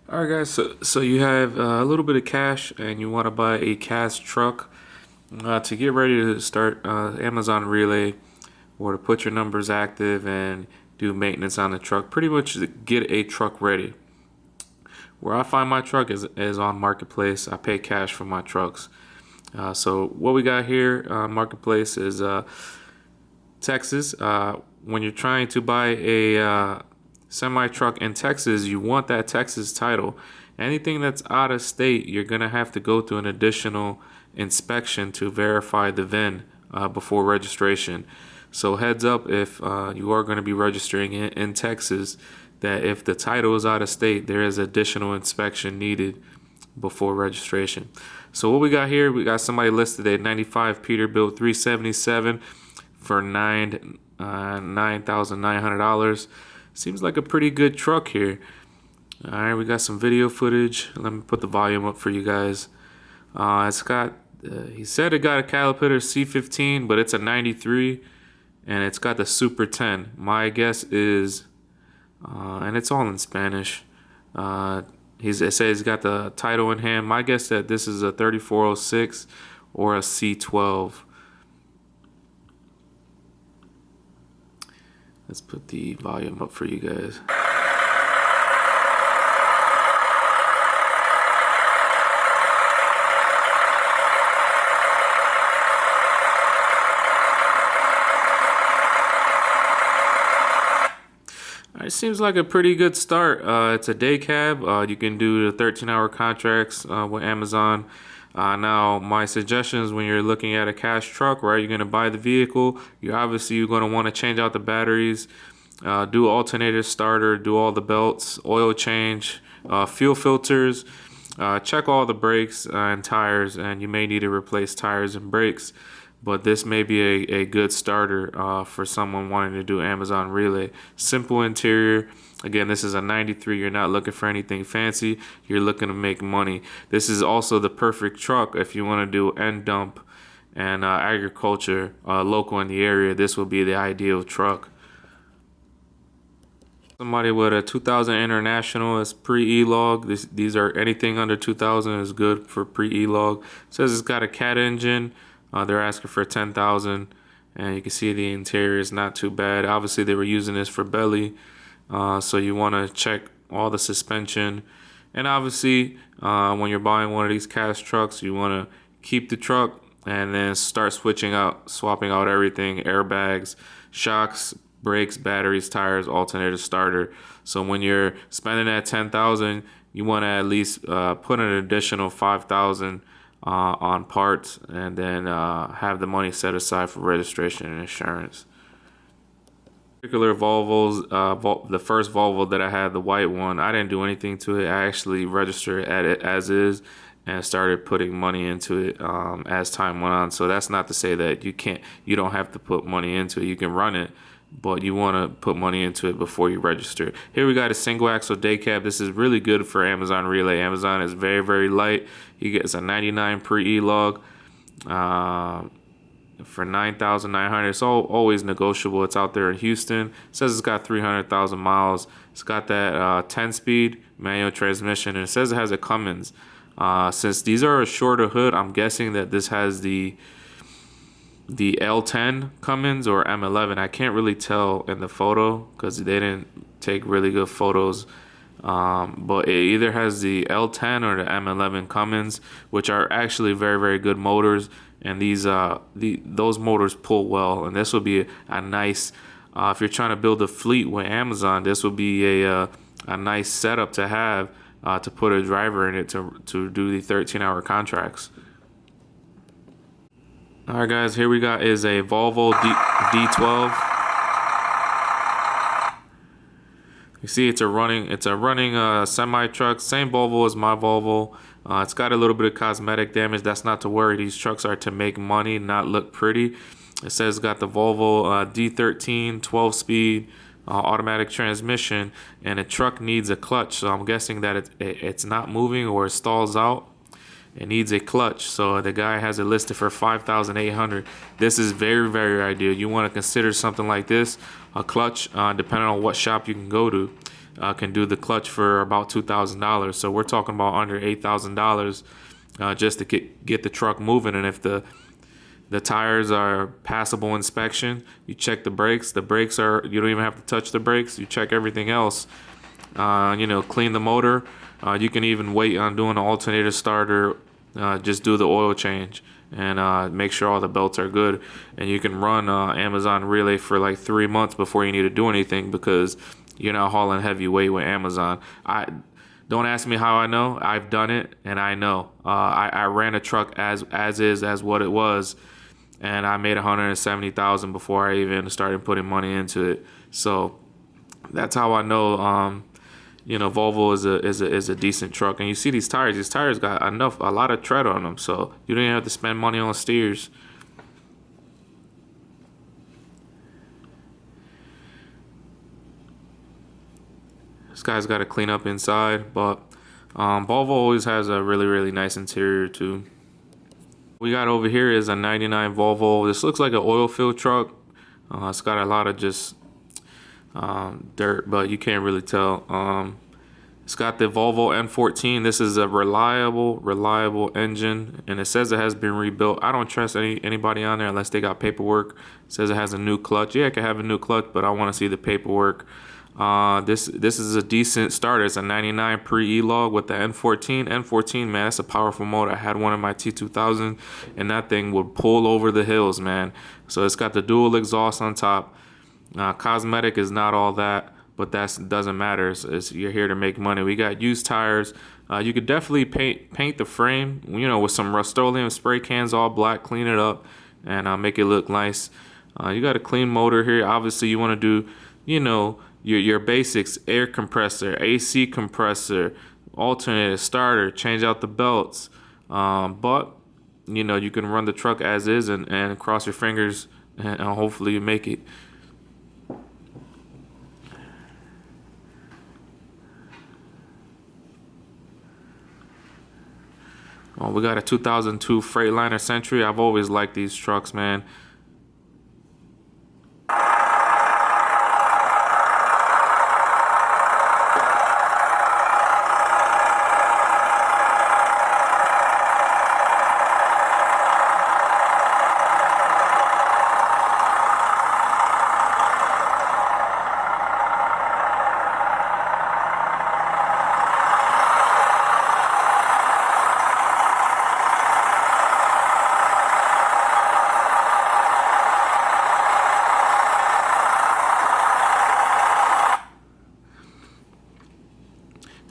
All right, guys. So you have a little bit of cash, and you want to buy a cash truck to get ready to start Amazon Relay, or to put your numbers active and do maintenance on the truck. Pretty much to get a truck ready. Where I find my truck is on Marketplace. I pay cash for my trucks. So what we got here on Marketplace is Texas. When you're trying to buy a semi truck in Texas, you want that Texas title. Anything that's out of state, you're gonna have to go through an additional inspection to verify the VIN before registration. So heads up, if you are going to be registering in Texas, that if the title is out of state, there is additional inspection needed before registration. So what we got here, we got somebody listed at 95 Peterbilt 377 for $9,900. Seems like a pretty good truck here. All right, we got some video footage. Let me put the volume up for you guys. It's got, he said it got a Caterpillar C15, but it's a 93, and it's got the Super 10. My guess is, and it's all in Spanish. It says he's got the title in hand. My guess that this is a 3406 or a C12. Let's put the volume up for you guys. It seems like a pretty good start. It's a day cab. You can do the 13-hour contracts with Amazon. Now, my suggestions when you're looking at a cash truck, right? You're gonna buy the vehicle. You're gonna want to change out the batteries, do alternator starter, do all the belts, oil change, fuel filters, check all the brakes and tires, and you may need to replace tires and brakes. But this may be a good starter for someone wanting to do Amazon Relay. Simple interior. Again, this is a 93. You're not looking for anything fancy. You're looking to make money. This is also the perfect truck if you want to do end dump and agriculture local in the area. This will be the ideal truck. Somebody with a 2000 International is pre-E-Log. These are anything under 2000 is good for pre-E-Log. Says it's got a cat engine. They're asking for 10,000, and you can see the interior is not too bad. Obviously, they were using this for belly, so you want to check all the suspension. And obviously, when you're buying one of these cash trucks, you want to keep the truck and then start swapping out everything: airbags, shocks, brakes, batteries, tires, alternator, starter. So when you're spending that 10,000, you want to at least put an additional 5,000 on parts, and then have the money set aside for registration and insurance. Particular Volvos, the first Volvo that I had, the white one, I didn't do anything to it. I actually registered at it as is and started putting money into it as time went on. So that's not to say that you don't have to put money into it. You can run it, but you want to put money into it before you register. Here we got a single axle day cab. This is really good for Amazon Relay. Amazon is very, very light. You get a 99 pre-E-Log for 9,900. It's always negotiable. It's out there in Houston. It says it's got 300,000 miles. It's got that 10-speed manual transmission, and it says it has a Cummins. Since these are a shorter hood, I'm guessing that this has the L10 Cummins or M11. I can't really tell in the photo because they didn't take really good photos. But it either has the L10 or the M11 Cummins, which are actually very, very good motors. And those motors pull well. And this will be a nice, if you're trying to build a fleet with Amazon, this will be a nice setup to have to put a driver in it to do the 13-hour contracts. All right, guys, here we got is a Volvo D12. You see, it's a running semi truck. Same Volvo as my Volvo. It's got a little bit of cosmetic damage. That's not to worry. These trucks are to make money, not look pretty. It says it's got the Volvo D13 12-speed automatic transmission, and the truck needs a clutch. So I'm guessing that it's not moving or it stalls out. It needs a clutch, so the guy has it listed for 5,800. This is very, very ideal. You want to consider something like this, a clutch, depending on what shop you can go to. can do the clutch for about $2,000. So we're talking about under $8,000 just to get the truck moving. And if the tires are passable inspection, you check the brakes. The brakes are, you don't even have to touch the brakes. You check everything else. Clean the motor. You can even wait on doing the alternator starter. Just do the oil change and make sure all the belts are good. And you can run Amazon Relay for like 3 months before you need to do anything, because you're not hauling heavy weight with Amazon. Don't ask me how I know. I've done it and I know. I ran a truck as what it was, and I made 170,000 before I even started putting money into it. So that's how I know. Volvo is a decent truck. And you see these tires. These tires got a lot of tread on them, so you don't even have to spend money on steers. This guy's got to clean up inside, but Volvo always has a really, really nice interior too. We got over here is a 99 Volvo. This looks like an oil field truck. It's got a lot of just dirt, but you can't really tell. It's got the Volvo N14. This is a reliable engine, and it says it has been rebuilt. I don't trust anybody on there unless they got paperwork. It says it has a new clutch. Yeah, it can have a new clutch, but I want to see the paperwork. This is a decent starter. It's a 99 pre-E-Log with the N14. N14, man, that's a powerful motor. I had one in my T2000, and that thing would pull over the hills, man. So it's got the dual exhaust on top. Cosmetic is not all that, but that doesn't matter. You're here to make money. We got used tires. You could definitely paint the frame, with some Rust-Oleum spray cans, all black, clean it up, and make it look nice. You got a clean motor here. Obviously, you want to do, your basics: air compressor, AC compressor, alternator, starter, change out the belts. But you can run the truck as is and cross your fingers and hopefully you make it. We got a 2002 Freightliner Century. I've always liked these trucks, man.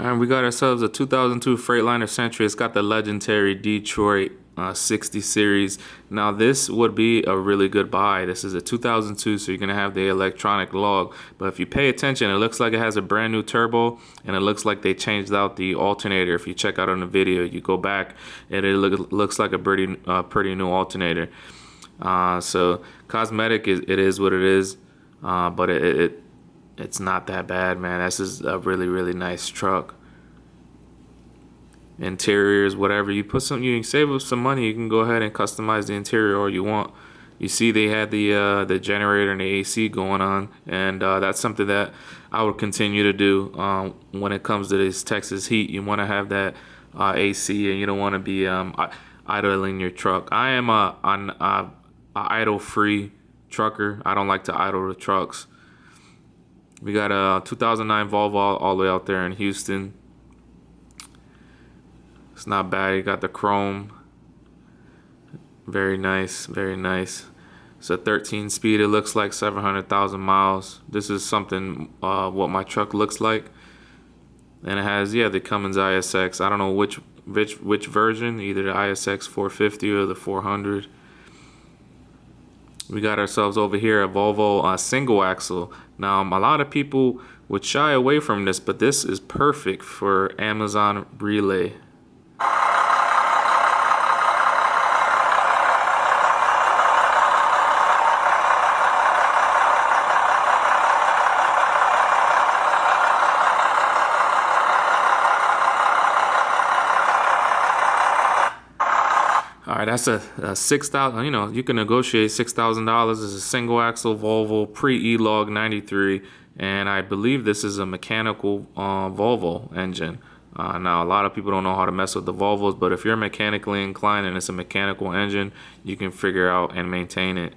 And we got ourselves a 2002 Freightliner Century. It's got the legendary Detroit 60 series. Now this would be a really good buy. This is a 2002, so you're gonna have the electronic log. But if you pay attention, it looks like it has a brand new turbo, and it looks like they changed out the alternator. If you check out on the video, you go back, and it looks like a pretty new alternator. So cosmetic it is what it is, but it's not that bad, man. This is a really, really nice truck. Interiors, whatever you put some, you can save up some money. You can go ahead and customize the interior all you want. You see, they had the generator and the AC going on, and that's something that I would continue to do when it comes to this Texas heat. You want to have that AC, and you don't want to be idling your truck. I am a idle-free trucker. I don't like to idle the trucks. We got a 2009 Volvo all the way out there in Houston. It's not bad. You got the chrome. Very nice, very nice. It's a 13 speed. It looks like 700,000 miles. This is something what my truck looks like. And it has, the Cummins ISX. I don't know which version, either the ISX 450 or the 400. We got ourselves over here a Volvo single axle. Now, a lot of people would shy away from this, but this is perfect for Amazon Relay. All right, that's a 6,000. You can negotiate $6,000. It's a single axle Volvo pre-E-Log 93, and I believe this is a mechanical Volvo engine. Now, a lot of people don't know how to mess with the Volvos, but if you're mechanically inclined and it's a mechanical engine, you can figure out and maintain it.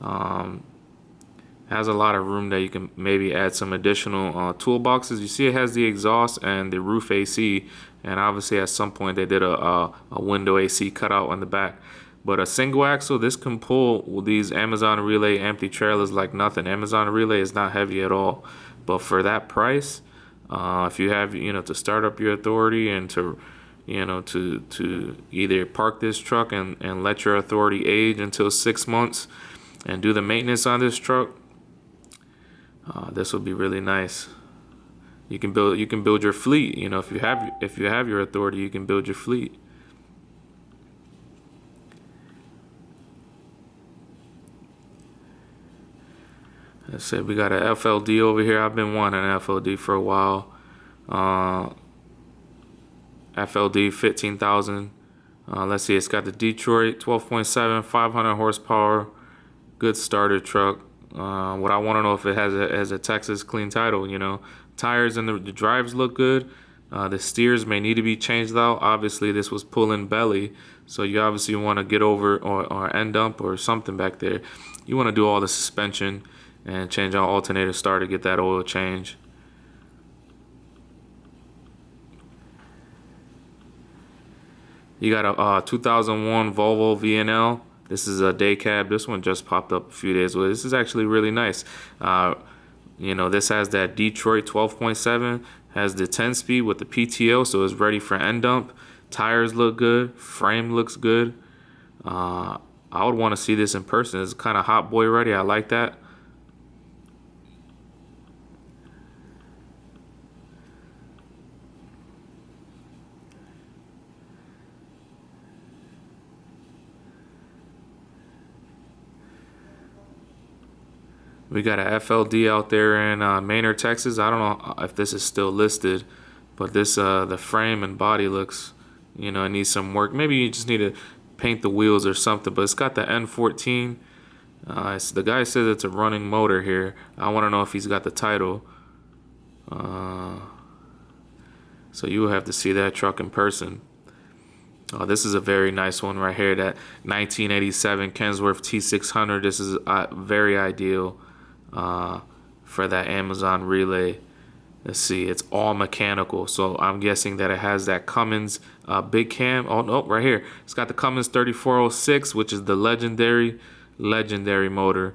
Has a lot of room that you can maybe add some additional toolboxes. You see it has the exhaust and the roof AC, and obviously at some point they did a window AC cutout on the back. But a single axle, this can pull these Amazon Relay empty trailers like nothing. Amazon Relay is not heavy at all, but for that price, if you have, to start up your authority and to to either park this truck and let your authority age until 6 months and do the maintenance on this truck, this will be really nice. You can build your fleet. If you have your authority, you can build your fleet. Let's say we got an FLD over here. I've been wanting an FLD for a while. FLD 15,000. Let's see, it's got the Detroit 12.7, 500 horsepower, good starter truck. What I want to know if it has a Texas clean title. Tires and the drives look good. The steers may need to be changed out. Obviously, this was pulling belly, so you obviously want to get over or end dump or something back there. You want to do all the suspension and change out alternator star to get that oil change. You got a 2001 Volvo VNL. This is a day cab. This one just popped up a few days ago. This is actually really nice. This has that Detroit 12.7, has the 10-speed with the PTO, so it's ready for end dump. Tires look good. Frame looks good. I would want to see this in person. It's kind of hot boy ready. I like that. We got a FLD out there in Maynard, Texas. I don't know if this is still listed, but this the frame and body looks, it needs some work. Maybe you just need to paint the wheels or something. But it's got the N14. The guy says it's a running motor here. I want to know if he's got the title. So you will have to see that truck in person. This is a very nice one right here. That 1987 Kensworth T600. This is very ideal for that Amazon Relay. Let's see, it's all mechanical, so I'm guessing that it has that Cummins big cam. Oh no, right here, it's got the Cummins 3406, which is the legendary motor.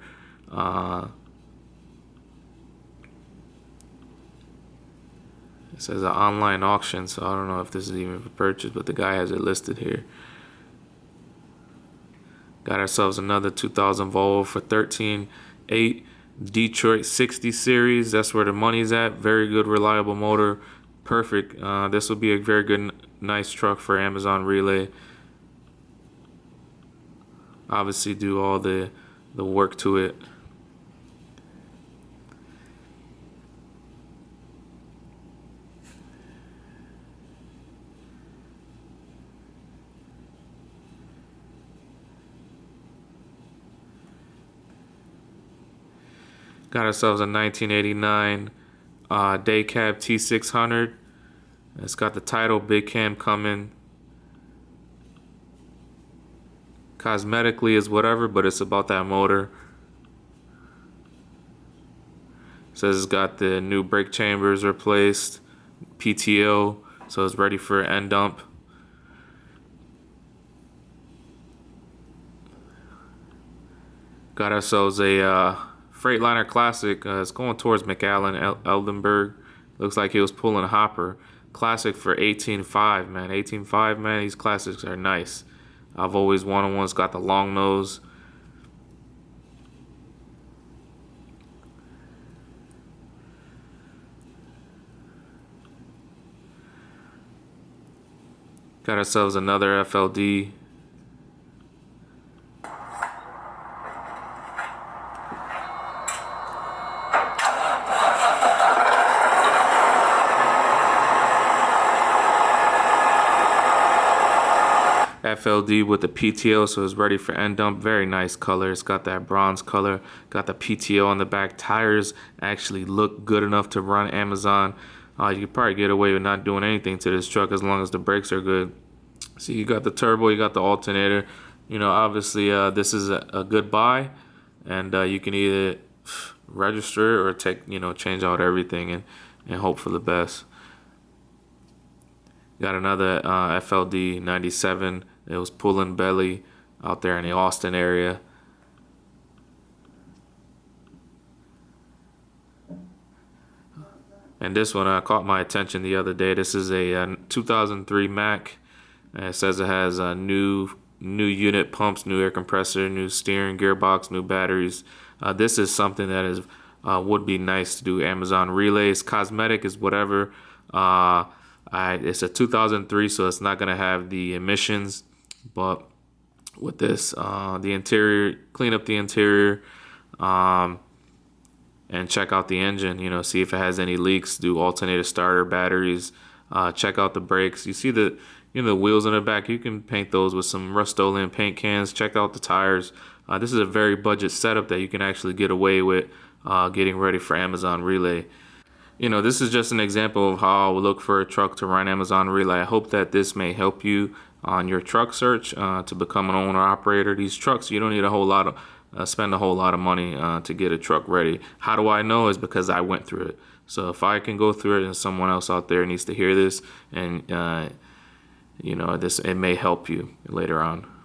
It says an online auction, so I don't know if this is even for purchase, but the guy has it listed here. Got ourselves another 2000 Volvo for 13.8. Detroit 60 series. That's where the money's at. Very good, reliable motor. Perfect. This will be a very good, nice truck for Amazon Relay. Obviously, do all the work to it. Got ourselves a 1989 day cab T600. It's got the title, big cam coming. Cosmetically is whatever, but it's about that motor. It says it's got the new brake chambers replaced, PTO, so it's ready for end dump. Got ourselves a Freightliner Classic. It's going towards McAllen, Eldenburg. Looks like he was pulling a hopper. Classic for 18.5, man. 18.5, man. These classics are nice. I've always wanted one. It's got the long nose. Got ourselves another FLD. FLD with the PTO, so it's ready for end dump. Very nice color. It's got that bronze color. Got the PTO on the back. Tires actually look good enough to run Amazon. You could probably get away with not doing anything to this truck as long as the brakes are good. So you got the turbo, you got the alternator. You know, obviously this is a good buy, and you can either register or change out everything and hope for the best. Got another FLD 97. It was pulling belly out there in the Austin area. And this one caught my attention the other day. This is a 2003 Mack. And it says it has new unit pumps, new air compressor, new steering gearbox, new batteries. This is something that is would be nice to do. Amazon relays, cosmetic is whatever. It's a 2003, so it's not gonna have the emissions. But with this, the interior, clean up the interior, and check out the engine. You know, see if it has any leaks. Do alternator starter, batteries. Check out the brakes. You see the the wheels in the back. You can paint those with some Rust-Oleum paint cans. Check out the tires. This is a very budget setup that you can actually get away with getting ready for Amazon Relay. You know, this is just an example of how I would look for a truck to run Amazon Relay. I hope that this may help you on your truck search to become an owner operator. These trucks, you don't need a whole lot of spend a whole lot of money to get a truck ready. How do I know? Is because I went through it. So if I can go through it and someone else out there needs to hear this, and it may help you later on.